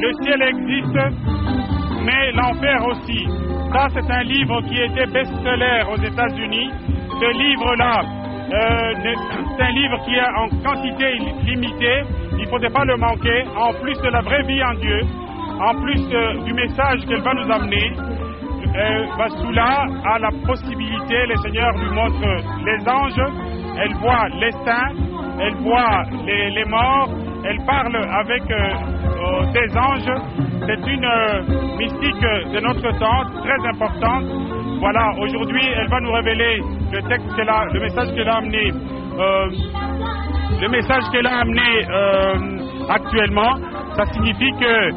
Le ciel existe, mais l'enfer aussi. Ça, c'est un livre qui était best-seller aux États-Unis. Ce livre-là, c'est un livre qui est en quantité limitée. Il ne faudrait pas le manquer. En plus de la vraie vie en Dieu, en plus du message qu'elle va nous amener, Vassoula a la possibilité, le Seigneur lui montre les anges, elle voit les saints, elle voit les morts, elle parle avec des anges. C'est une mystique de notre temps, très importante. Voilà, aujourd'hui, elle va nous révéler le texte le message qu'elle a amené, actuellement. Ça signifie que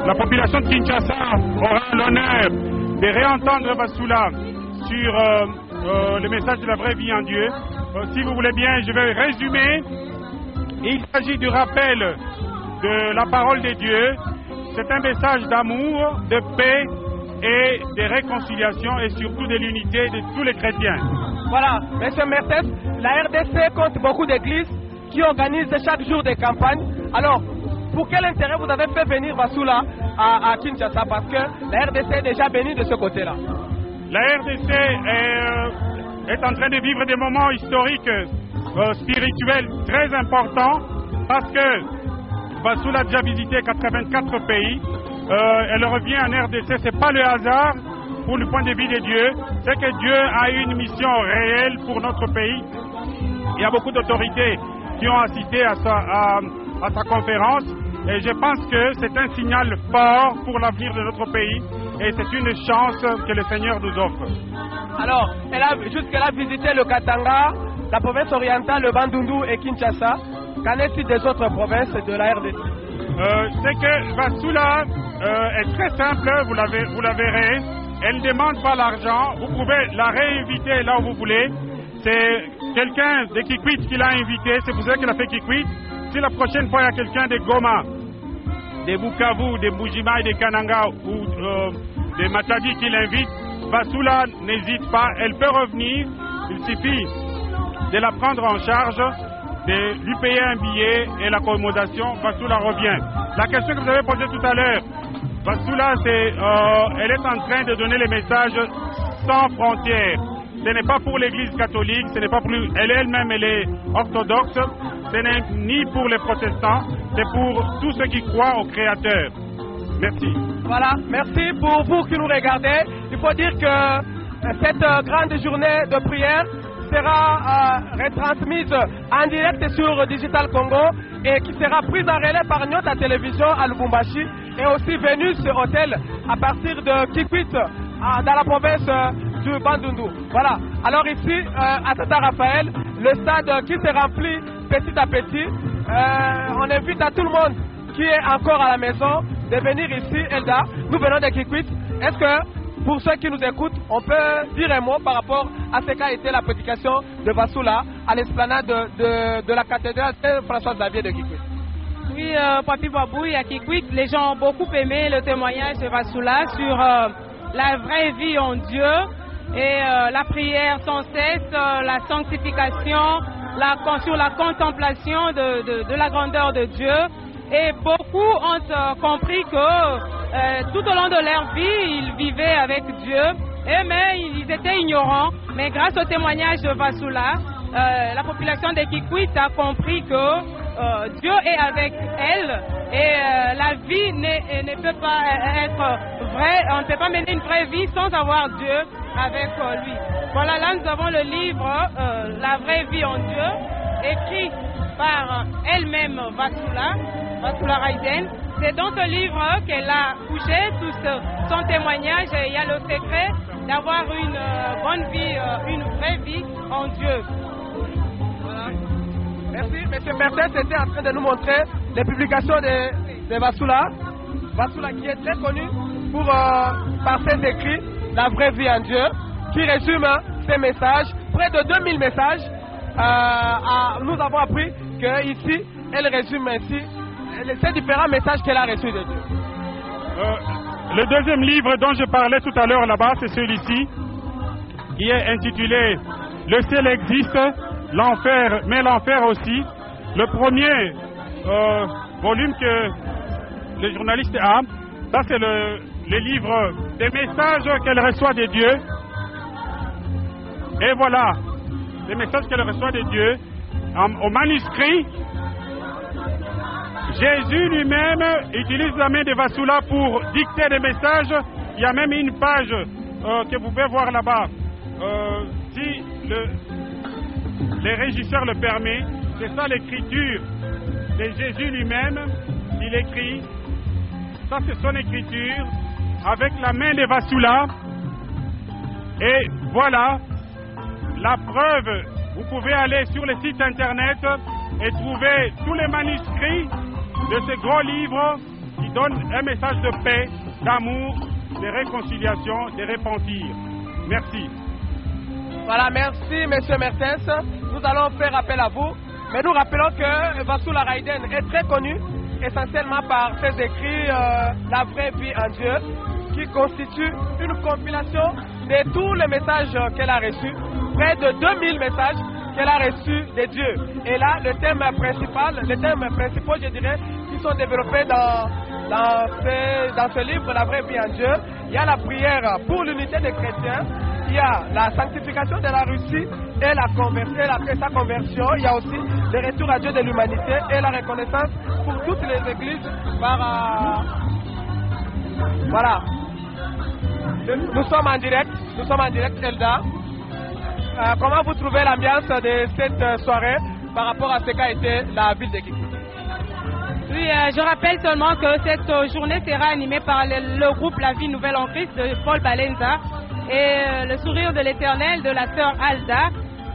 la population de Kinshasa aura l'honneur de réentendre Vassoula sur le message de la vraie vie en Dieu. Si vous voulez bien, je vais résumer. Il s'agit du rappel de la parole de Dieu. C'est un message d'amour, de paix et de réconciliation et surtout de l'unité de tous les chrétiens. Voilà, M. Mertens, la RDC compte beaucoup d'églises qui organisent chaque jour des campagnes. Alors, pour quel intérêt vous avez fait venir Vassoula à Kinshasa? Parce que la RDC est déjà bénie de ce côté-là. La RDC est en train de vivre des moments historiques, spirituels très importants, parce que Vassoula a déjà visité 84 pays. Elle revient en RDC, c'est pas le hasard pour le point de vue de Dieu, c'est que Dieu a une mission réelle pour notre pays. Il y a beaucoup d'autorités qui ont assisté à sa conférence et je pense que c'est un signal fort pour l'avenir de notre pays et c'est une chance que le Seigneur nous offre. Alors, jusqu'elle a visité le Katanga, la province orientale, le Bandundu et Kinshasa. Qu'en est-il des autres provinces de la RDC? C'est que Vassoula est très simple, vous la verrez. Elle ne demande pas l'argent, vous pouvez la réinviter là où vous voulez. C'est quelqu'un de Kikwit qui l'a invité, c'est pour ça qu'elle a fait Kikwit. Si la prochaine fois il y a quelqu'un de Goma, de Bukavu, de Mbujima et de Kananga ou de Matadi qui l'invite, Vassoula n'hésite pas, elle peut revenir, il suffit de la prendre en charge, de lui payer un billet et l'accommodation, Vassoula revient. La question que vous avez posée tout à l'heure, Vassoula, elle est en train de donner les messages sans frontières. Ce n'est pas pour l'Église catholique, ce n'est pas pour elle-même, elle est orthodoxe, ce n'est ni pour les protestants, c'est pour tous ceux qui croient au Créateur. Merci. Voilà, merci pour vous qui nous regardez. Il faut dire que cette grande journée de prière sera retransmise en direct sur Digital Congo et qui sera prise en relais par notre télévision à Lubumbashi et aussi Vénus Hôtel à partir de Kikwit dans la province du Bandundu. Voilà, alors ici à Tata Raphaël, le stade qui se remplit petit à petit. On invite à tout le monde qui est encore à la maison de venir ici, Elda. Nous venons de Kikwit. Est-ce que pour ceux qui nous écoutent, on peut dire un mot par rapport à ce qu'a été la prédication de Vassoula à l'esplanade de la cathédrale Saint-François-Xavier de Kikwit? Oui, Papi Babouille à Kikwit, les gens ont beaucoup aimé le témoignage de Vassoula sur la vraie vie en Dieu et la prière sans cesse, la sanctification, sur la contemplation de la grandeur de Dieu. Et beaucoup ont compris que tout au long de leur vie, ils vivaient avec Dieu, mais ils étaient ignorants. Mais grâce au témoignage de Vassoula, la population de Kikwit a compris que Dieu est avec elle et la vie ne peut pas être vraie. On ne peut pas mener une vraie vie sans avoir Dieu avec lui. Voilà, là nous avons le livre La vraie vie en Dieu, écrit par elle-même Vassoula Raiden. C'est dans ce livre qu'elle a couché tout son témoignage. Il y a le secret d'avoir une bonne vie, une vraie vie en Dieu. Voilà. Merci. M. Mertens était en train de nous montrer les publications de Vassoula. Vassoula qui est très connu par ses écrits, La vraie vie en Dieu, qui résume ses messages, près de 2000 messages. Nous avons appris qu'ici, elle résume ainsi ces différents messages qu'elle a reçus de Dieu. Le deuxième livre dont je parlais tout à l'heure là-bas, c'est celui-ci, qui est intitulé Le ciel existe, l'enfer, mais l'enfer aussi. Le premier volume le journaliste A. Ça, c'est le livre des messages qu'elle reçoit des dieux. Et voilà, les messages qu'elle reçoit des dieux. Au manuscrit, Jésus lui-même utilise la main de Vasula pour dicter des messages. Il y a même une page que vous pouvez voir là-bas. Si les régisseurs le permettent, c'est ça l'écriture de Jésus lui-même. Il écrit. Ça, c'est son écriture avec la main de Vasula. Et voilà la preuve. Vous pouvez aller sur le site internet et trouver tous les manuscrits de ce gros livre qui donne un message de paix, d'amour, de réconciliation, de repentir. Merci. Voilà, merci M. Mertens. Nous allons faire appel à vous. Mais nous rappelons que Vasula Raiden est très connu essentiellement par ses écrits La vraie vie en Dieu, qui constitue une compilation de tous les messages qu'elle a reçus, près de 2000 messages qu'elle a reçus des dieux. Et là, les thèmes principaux, je dirais, qui sont développés dans ce livre, La vraie vie en Dieu, il y a la prière pour l'unité des chrétiens, il y a la sanctification de la Russie et sa conversion, il y a aussi le retour à Dieu de l'humanité et la reconnaissance pour toutes les églises par... voilà. Nous sommes en direct, Elda. Comment vous trouvez l'ambiance de cette soirée par rapport à ce qu'a été la ville de Kikwit? Oui, je rappelle seulement que cette journée sera animée par le groupe La Vie Nouvelle en Christ de Paul Balenza et le sourire de l'Éternel de la sœur Alda.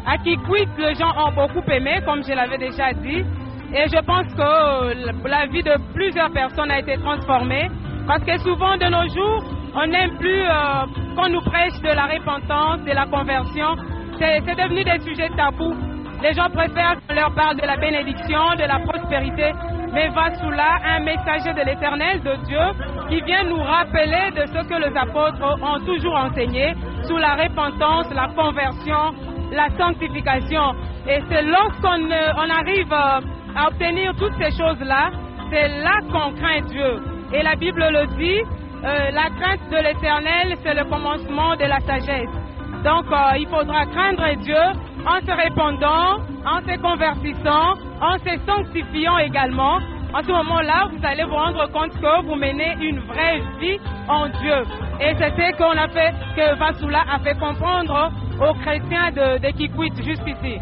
À Kikwit, les gens ont beaucoup aimé, comme je l'avais déjà dit. Et je pense que la vie de plusieurs personnes a été transformée. Parce que souvent de nos jours, on n'aime plus qu'on nous prêche de la repentance, de la conversion. C'est devenu des sujets tabous. Les gens préfèrent qu'on leur parle de la bénédiction, de la prospérité. Mais Vasula, un messager de l'Éternel, de Dieu, qui vient nous rappeler de ce que les apôtres ont toujours enseigné sur la repentance, la conversion, la sanctification. Et c'est lorsqu'on arrive à obtenir toutes ces choses-là, c'est là qu'on craint Dieu. Et la Bible le dit, la crainte de l'Éternel, c'est le commencement de la sagesse. Donc, il faudra craindre Dieu en se répandant, en se convertissant, en se sanctifiant également. En ce moment-là, vous allez vous rendre compte que vous menez une vraie vie en Dieu. Et c'est ce qu'on a fait, que Vasula a fait comprendre aux chrétiens de Kikwit jusqu'ici.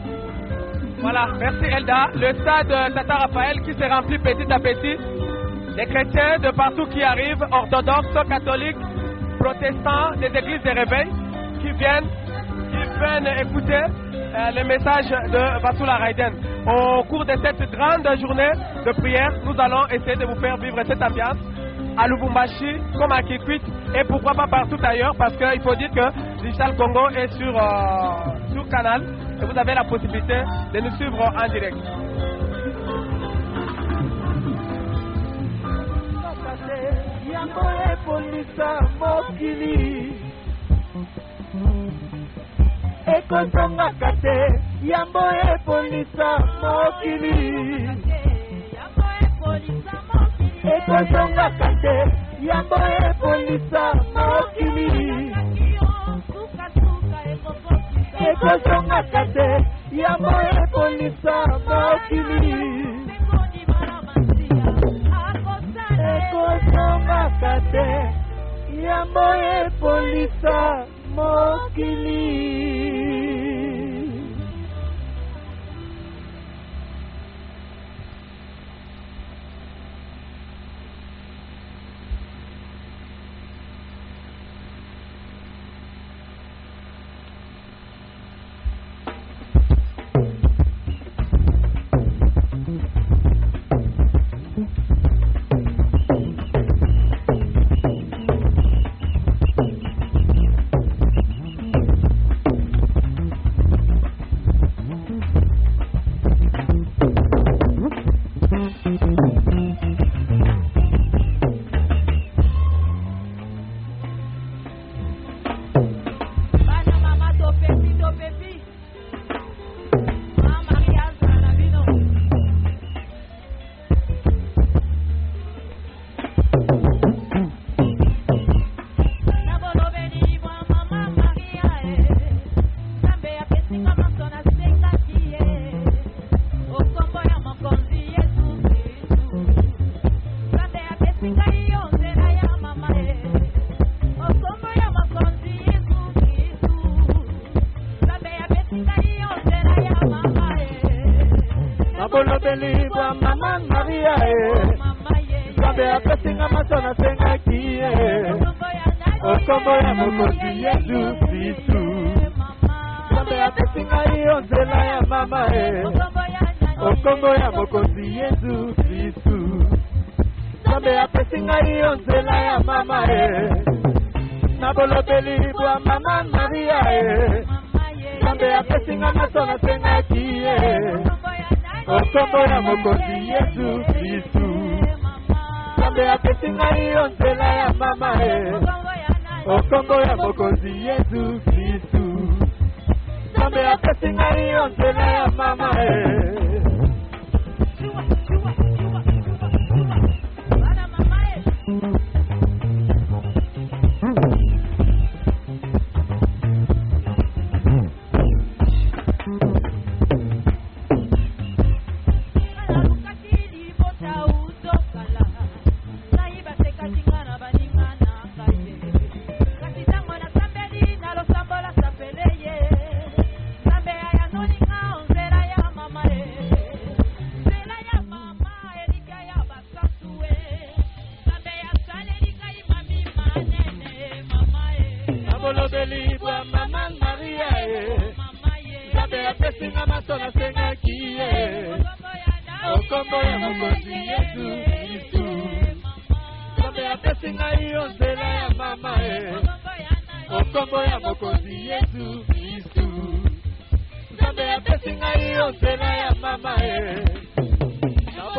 Voilà, merci Elda. Le stade Tata Raphaël qui se remplit petit à petit. Les chrétiens de partout qui arrivent, orthodoxes, catholiques, protestants, des églises de réveil, qui viennent écouter le message de Vasula Raiden. Au cours de cette grande journée de prière, nous allons essayer de vous faire vivre cette ambiance à Lubumbashi, comme à Kikwit, et pourquoi pas partout ailleurs, parce qu'il faut dire que Digital Congo est sur Canal, et vous avez la possibilité de nous suivre en direct. Ekosonga kate yambo epolisa mokili ekosonga kate yambo epolisa mokili ekosonga kate yambo epolisa mokili ekosonga kate yambo epolisa mokili. Nzambe apesinga masona senga kie Okombo ya mokozi Yesu Kristu Nzambe apesinga iyo nzela ya mama Okombo ya mokozi Yesu Kristu Nzambe apesinga iyo nzela ya mama Nabolobeli bwa mama Maria Nzambe apesinga masona senga kie Okombo ya mokozi Yesu Kristu Nzambe apesinga iyo nzela ya mama Okombo ya mokozi Yesu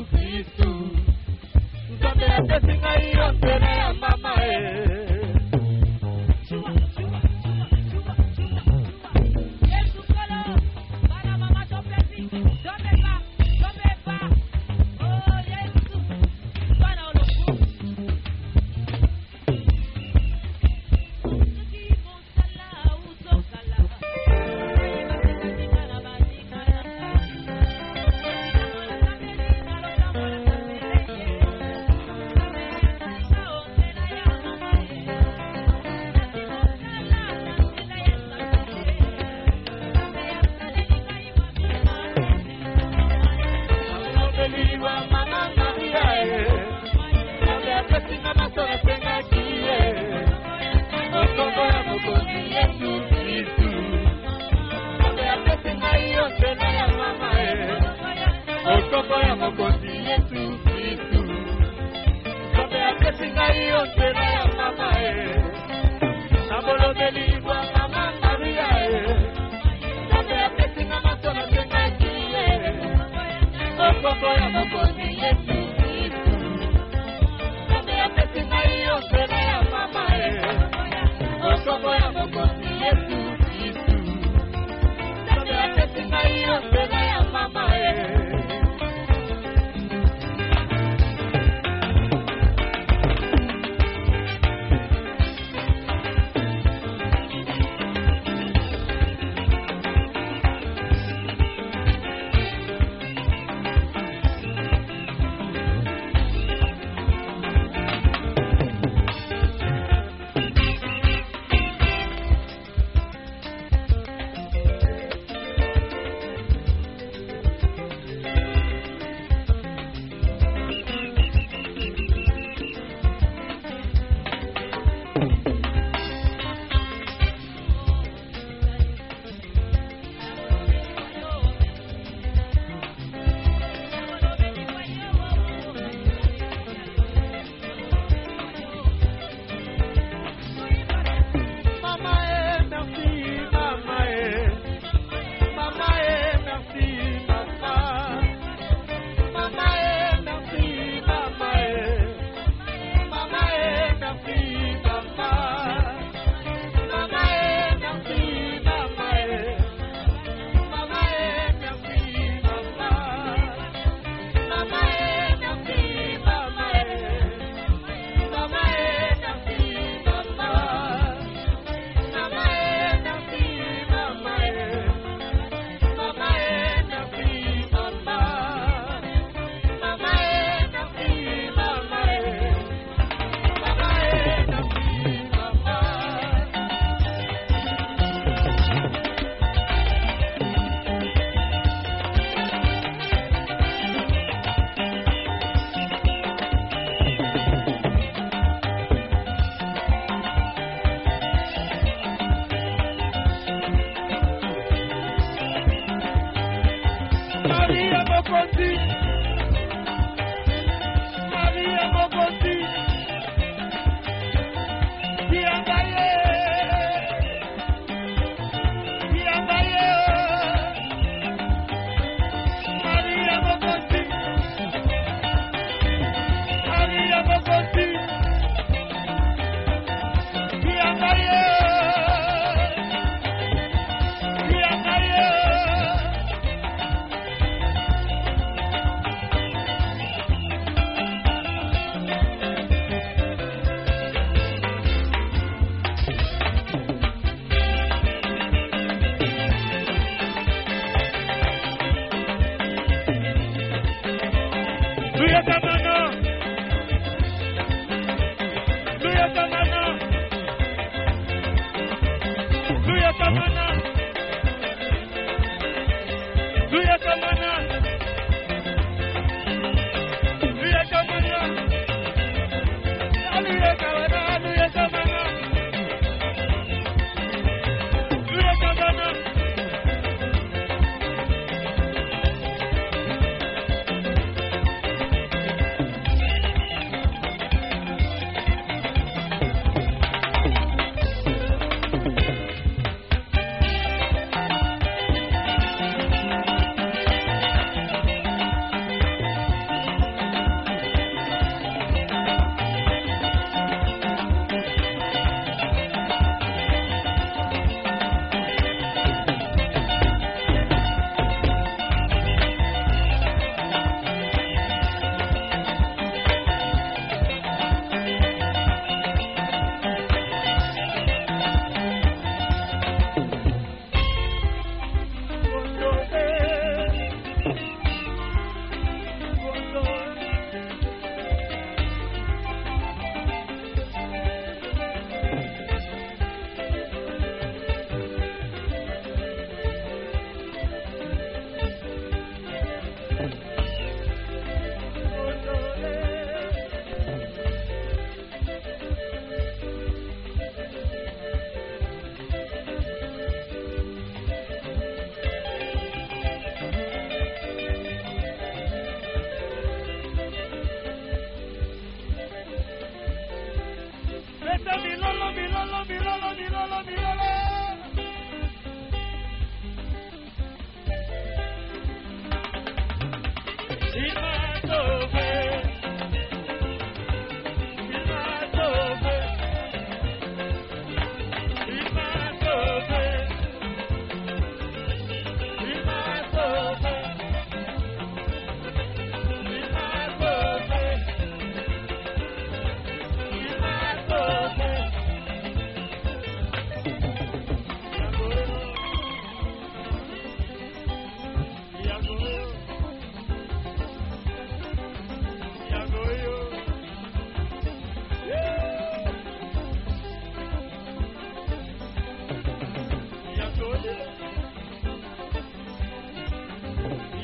Kristu Nzambe apesinga iyo nzela ya mama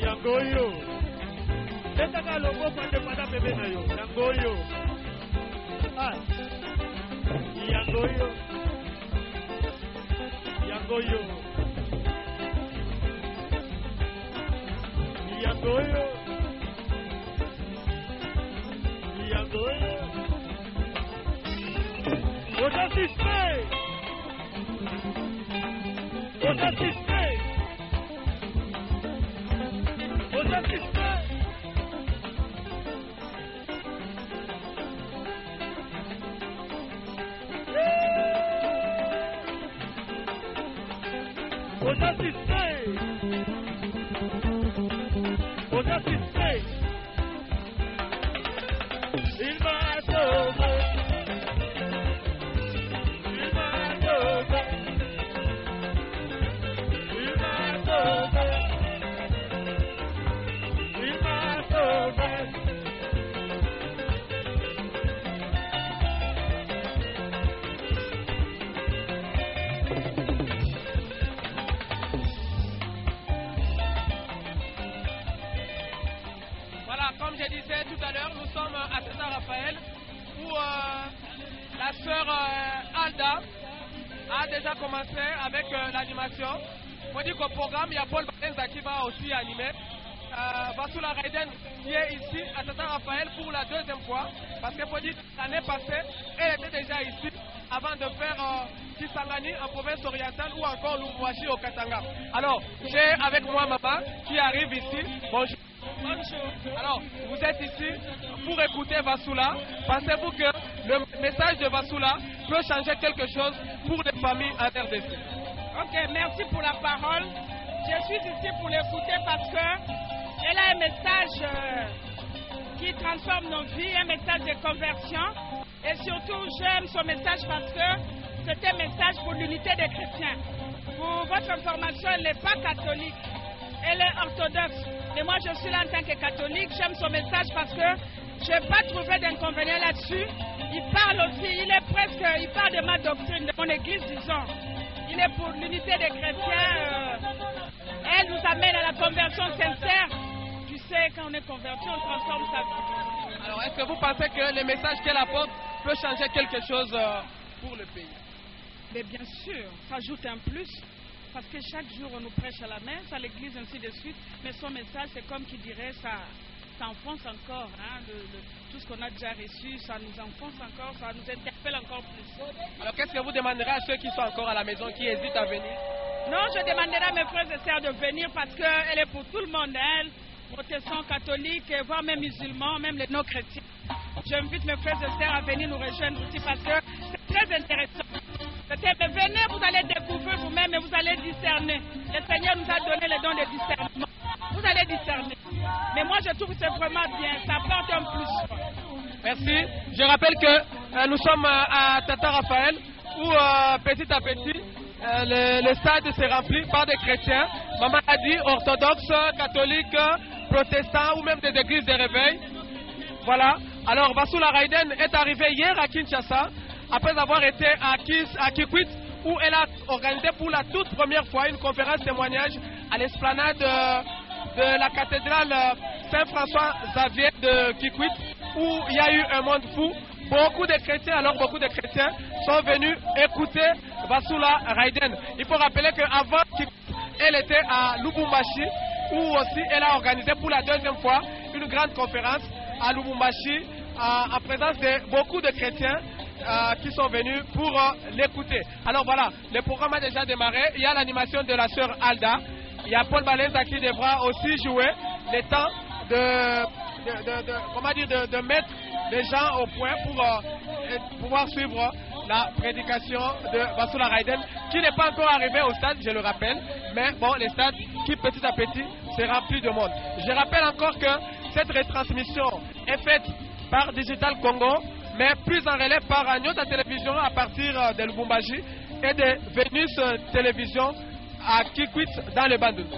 Yangoyo. Leta ka logo pande pada bebe na yo. Yangoyo. Ah. Yangoyo. Yangoyo. Yangoyo. Yangoyo. Ota sispe. Ota sispe. Ota sispe. Ota sispe. Ota sispe. Il m'a sauvé. Il m'a sauvé. Il m'a sauvé. Il m'a sauvé. Voilà, comme je disais tout à l'heure, nous sommes à Saint-Raphaël où la sœur Alda a déjà commencé avec l'animation. Il faut dire qu'au programme, il y a Paul Balenza qui va aussi animer. Vasula Raiden qui est ici à Saint-Raphaël pour la deuxième fois. Parce qu'il faut dire que l'année passée, elle était déjà ici avant de faire Kisangani en province orientale ou encore Lumbuashi au Katanga. Alors, j'ai avec moi maman qui arrive ici. Bonjour. Bonjour. Alors, vous êtes ici pour écouter Vasula. Pensez-vous que le message de Vasula peut changer quelque chose pour les familles en RDC? Ok, merci pour la parole. Je suis ici pour l'écouter parce qu'elle a un message qui transforme nos vies, un message de conversion. Et surtout, j'aime son message parce que c'est un message pour l'unité des chrétiens. Pour votre information, elle n'est pas catholique, elle est orthodoxe. Et moi, je suis là en tant que catholique. J'aime son message parce que Je n'ai pas trouvé d'inconvénient là-dessus. Il parle aussi, il parle de ma doctrine, de mon église, disons. Il est pour l'unité des chrétiens. Elle nous amène à la conversion sincère. Tu sais, quand on est converti, on transforme sa vie. Alors, est-ce que vous pensez que le message qu'elle apporte peut changer quelque chose pour le pays? Mais bien sûr, ça ajoute un plus. Parce que chaque jour, on nous prêche à la messe, à l'église, ainsi de suite. Mais son message, c'est comme qui dirait, ça enfonce encore. Hein, tout ce qu'on a déjà reçu, ça nous enfonce encore, ça nous interpelle encore plus. Alors, qu'est-ce que vous demanderez à ceux qui sont encore à la maison, qui hésitent à venir? Non, je demanderai à mes frères et sœurs de venir parce qu'elle est pour tout le monde. Elle, protestants, catholiques, voire même musulmans, même les non-chrétiens. J'invite mes frères et sœurs à venir nous rejoindre aussi parce que c'est très intéressant. Venez, vous allez découvrir vous-même et vous allez discerner. Le Seigneur nous a donné le don de discernement. Vous allez discerner. Mais moi, je trouve que c'est vraiment bien. Ça apporte un plus. Merci. Je rappelle que nous sommes à Tata Raphaël où petit à petit, le stade s'est rempli par des chrétiens. Maman a dit orthodoxes, catholiques, protestants ou même des églises de réveil. Voilà. Alors, Bassoula Raiden est arrivée hier à Kinshasa après avoir été à Kikwit où elle a organisé pour la toute première fois une conférence témoignage à l'esplanade de la cathédrale Saint-François Xavier de Kikwit où il y a eu un monde fou. Beaucoup de chrétiens sont venus écouter Bassoula Raiden. Il faut rappeler qu'avant elle était à Lubumbashi où aussi elle a organisé pour la deuxième fois une grande conférence à Lubumbashi en présence de beaucoup de chrétiens qui sont venus pour l'écouter. Alors voilà, le programme a déjà démarré. Il y a l'animation de la sœur Alda. Il y a Paul Balenza qui devra aussi jouer le temps de mettre les gens au point pour pouvoir suivre la prédication de Bassoula Raiden qui n'est pas encore arrivé au stade, je le rappelle. Mais bon, le stade qui petit à petit s'est rempli de monde. Je rappelle encore que cette retransmission est faite par Digital Congo, mais plus en relais par Nyota Télévision à partir de Lubumbashi et de Venus Télévision à Kikwit dans le Bandundu.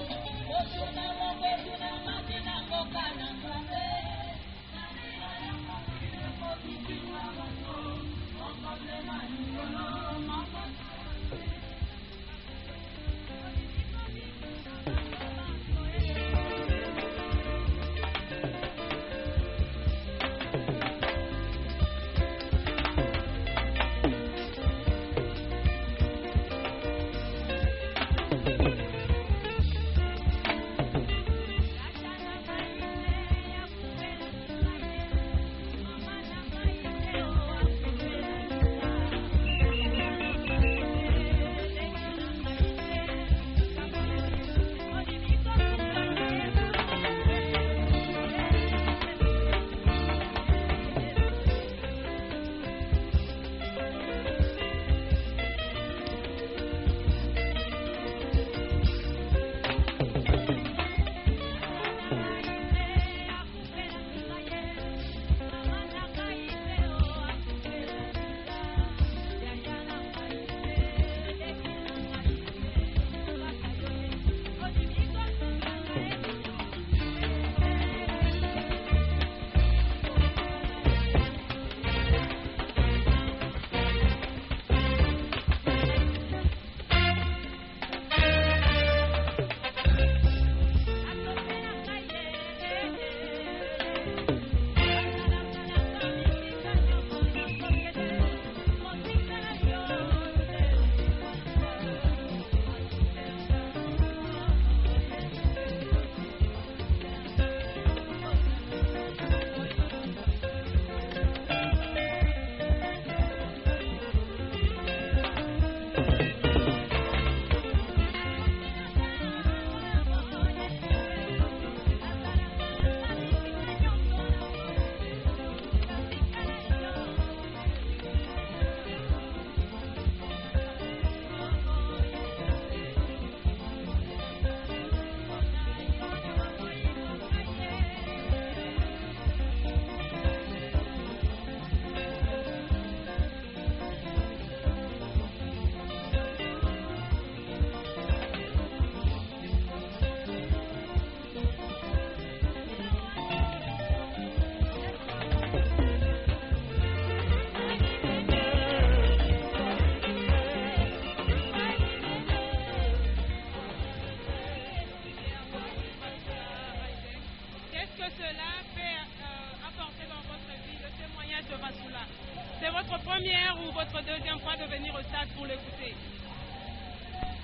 votre première ou votre deuxième fois de venir au stade pour l'écouter?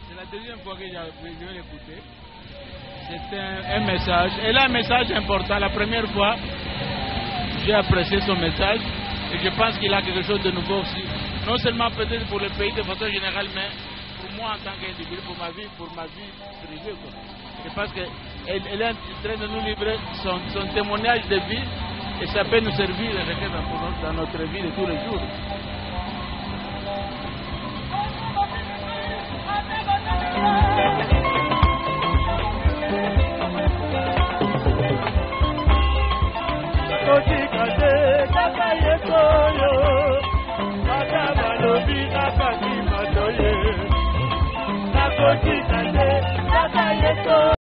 C'est la deuxième fois que je vais l'écouter. C'est un message. Elle a un message important. La première fois, j'ai apprécié son message. Et je pense qu'il a quelque chose de nouveau aussi. Non seulement peut-être pour le pays de façon générale, mais pour moi en tant qu'individu, pour ma vie privée. Je pense qu'elle est en train de nous livrer son témoignage de vie et ça peut nous servir dans notre vie de tous les jours.